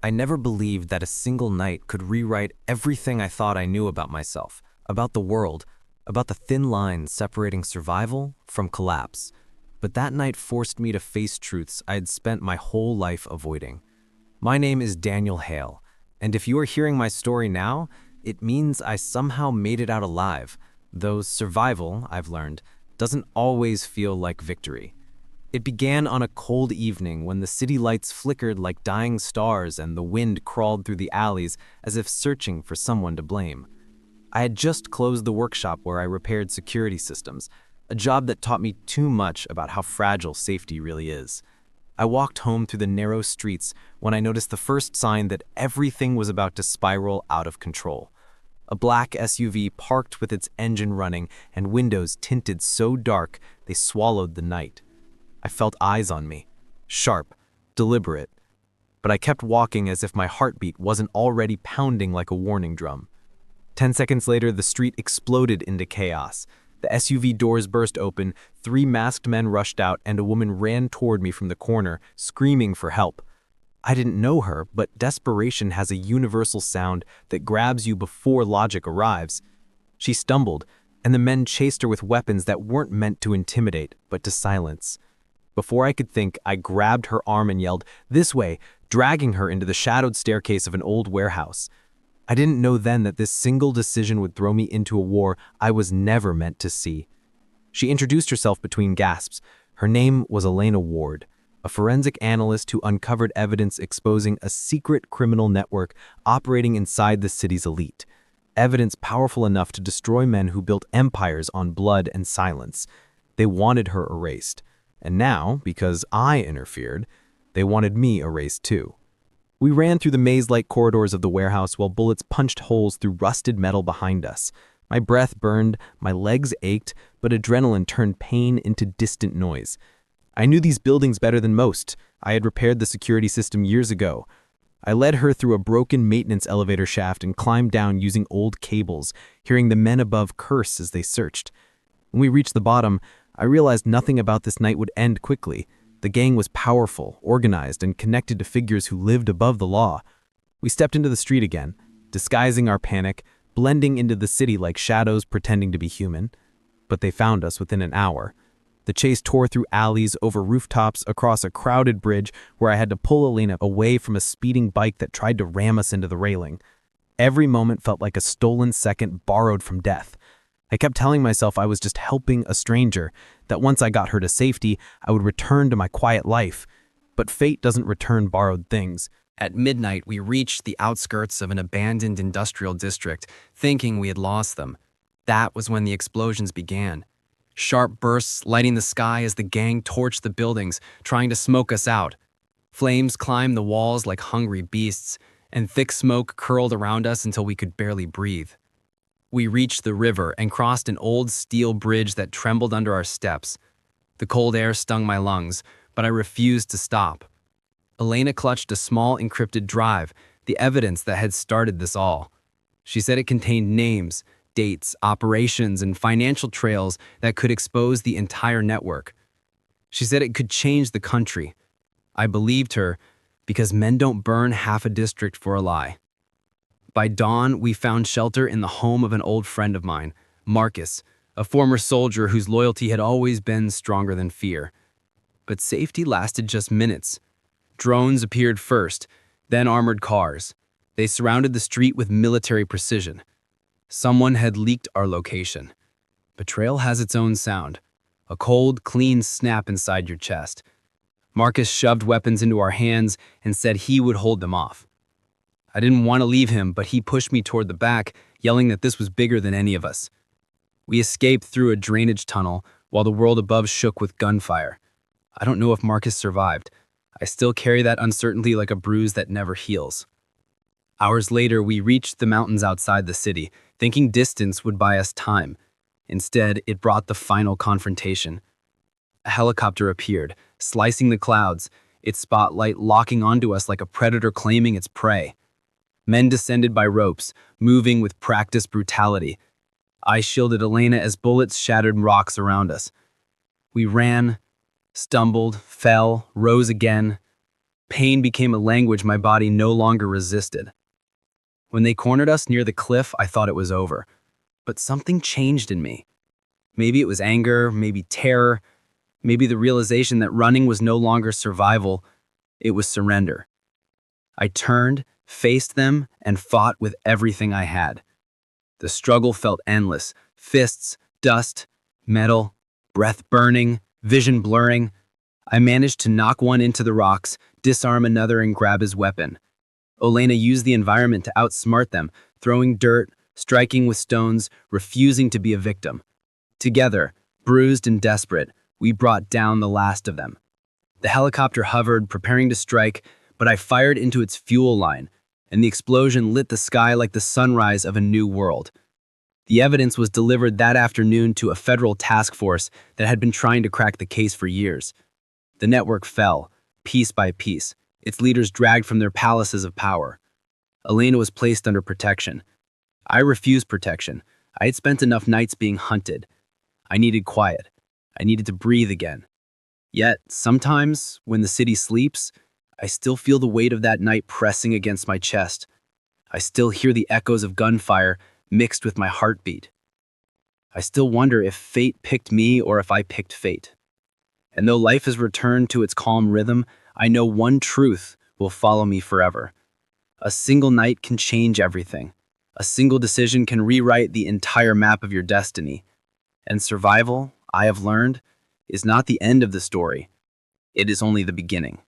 I never believed that a single night could rewrite everything I thought I knew about myself, about the world, about the thin line separating survival from collapse. But that night forced me to face truths I had spent my whole life avoiding. My name is Daniel Hale, and if you are hearing my story now, it means I somehow made it out alive, though survival, I've learned, doesn't always feel like victory. It began on a cold evening when the city lights flickered like dying stars and the wind crawled through the alleys as if searching for someone to blame. I had just closed the workshop where I repaired security systems, a job that taught me too much about how fragile safety really is. I walked home through the narrow streets when I noticed the first sign that everything was about to spiral out of control. A black SUV parked with its engine running and windows tinted so dark they swallowed the night. I felt eyes on me, sharp, deliberate, but I kept walking as if my heartbeat wasn't already pounding like a warning drum. 10 seconds later, the street exploded into chaos. The SUV doors burst open, 3 masked men rushed out, and a woman ran toward me from the corner, screaming for help. I didn't know her, but desperation has a universal sound that grabs you before logic arrives. She stumbled, and the men chased her with weapons that weren't meant to intimidate, but to silence. Before I could think, I grabbed her arm and yelled, "This way," dragging her into the shadowed staircase of an old warehouse. I didn't know then that this single decision would throw me into a war I was never meant to see. She introduced herself between gasps. Her name was Elena Ward, a forensic analyst who uncovered evidence exposing a secret criminal network operating inside the city's elite. Evidence powerful enough to destroy men who built empires on blood and silence. They wanted her erased. And now, because I interfered, they wanted me erased too. We ran through the maze-like corridors of the warehouse while bullets punched holes through rusted metal behind us. My breath burned, my legs ached, but adrenaline turned pain into distant noise. I knew these buildings better than most. I had repaired the security system years ago. I led her through a broken maintenance elevator shaft and climbed down using old cables, hearing the men above curse as they searched. When we reached the bottom, I realized nothing about this night would end quickly. The gang was powerful, organized, and connected to figures who lived above the law. We stepped into the street again, disguising our panic, blending into the city like shadows pretending to be human. But they found us within an hour. The chase tore through alleys, over rooftops, across a crowded bridge where I had to pull Elena away from a speeding bike that tried to ram us into the railing. Every moment felt like a stolen second borrowed from death. I kept telling myself I was just helping a stranger, that once I got her to safety, I would return to my quiet life. But fate doesn't return borrowed things. At midnight, we reached the outskirts of an abandoned industrial district, thinking we had lost them. That was when the explosions began. Sharp bursts lighting the sky as the gang torched the buildings, trying to smoke us out. Flames climbed the walls like hungry beasts, and thick smoke curled around us until we could barely breathe. We reached the river and crossed an old steel bridge that trembled under our steps. The cold air stung my lungs, but I refused to stop. Elena clutched a small encrypted drive, the evidence that had started this all. She said it contained names, dates, operations, and financial trails that could expose the entire network. She said it could change the country. I believed her because men don't burn half a district for a lie. By dawn, we found shelter in the home of an old friend of mine, Marcus, a former soldier whose loyalty had always been stronger than fear. But safety lasted just minutes. Drones appeared first, then armored cars. They surrounded the street with military precision. Someone had leaked our location. Betrayal has its own sound, a cold, clean snap inside your chest. Marcus shoved weapons into our hands and said he would hold them off. I didn't want to leave him, but he pushed me toward the back, yelling that this was bigger than any of us. We escaped through a drainage tunnel while the world above shook with gunfire. I don't know if Marcus survived. I still carry that uncertainty like a bruise that never heals. Hours later, we reached the mountains outside the city, thinking distance would buy us time. Instead, it brought the final confrontation. A helicopter appeared, slicing the clouds, its spotlight locking onto us like a predator claiming its prey. Men descended by ropes, moving with practiced brutality. I shielded Elena as bullets shattered rocks around us. We ran, stumbled, fell, rose again. Pain became a language my body no longer resisted. When they cornered us near the cliff, I thought it was over. But something changed in me. Maybe it was anger, maybe terror, maybe the realization that running was no longer survival, it was surrender. I turned, faced them, and fought with everything I had. The struggle felt endless. Fists, dust, metal, breath burning, vision blurring. I managed to knock one into the rocks, disarm another, and grab his weapon. Olena used the environment to outsmart them, throwing dirt, striking with stones, refusing to be a victim. Together, bruised and desperate, we brought down the last of them. The helicopter hovered, preparing to strike, but I fired into its fuel line, and the explosion lit the sky like the sunrise of a new world. The evidence was delivered that afternoon to a federal task force that had been trying to crack the case for years. The network fell, piece by piece, its leaders dragged from their palaces of power. Elena was placed under protection. I refused protection. I had spent enough nights being hunted. I needed quiet. I needed to breathe again. Yet, sometimes, when the city sleeps, I still feel the weight of that night pressing against my chest. I still hear the echoes of gunfire mixed with my heartbeat. I still wonder if fate picked me or if I picked fate. And though life has returned to its calm rhythm, I know one truth will follow me forever. A single night can change everything. A single decision can rewrite the entire map of your destiny. And survival, I have learned, is not the end of the story. It is only the beginning.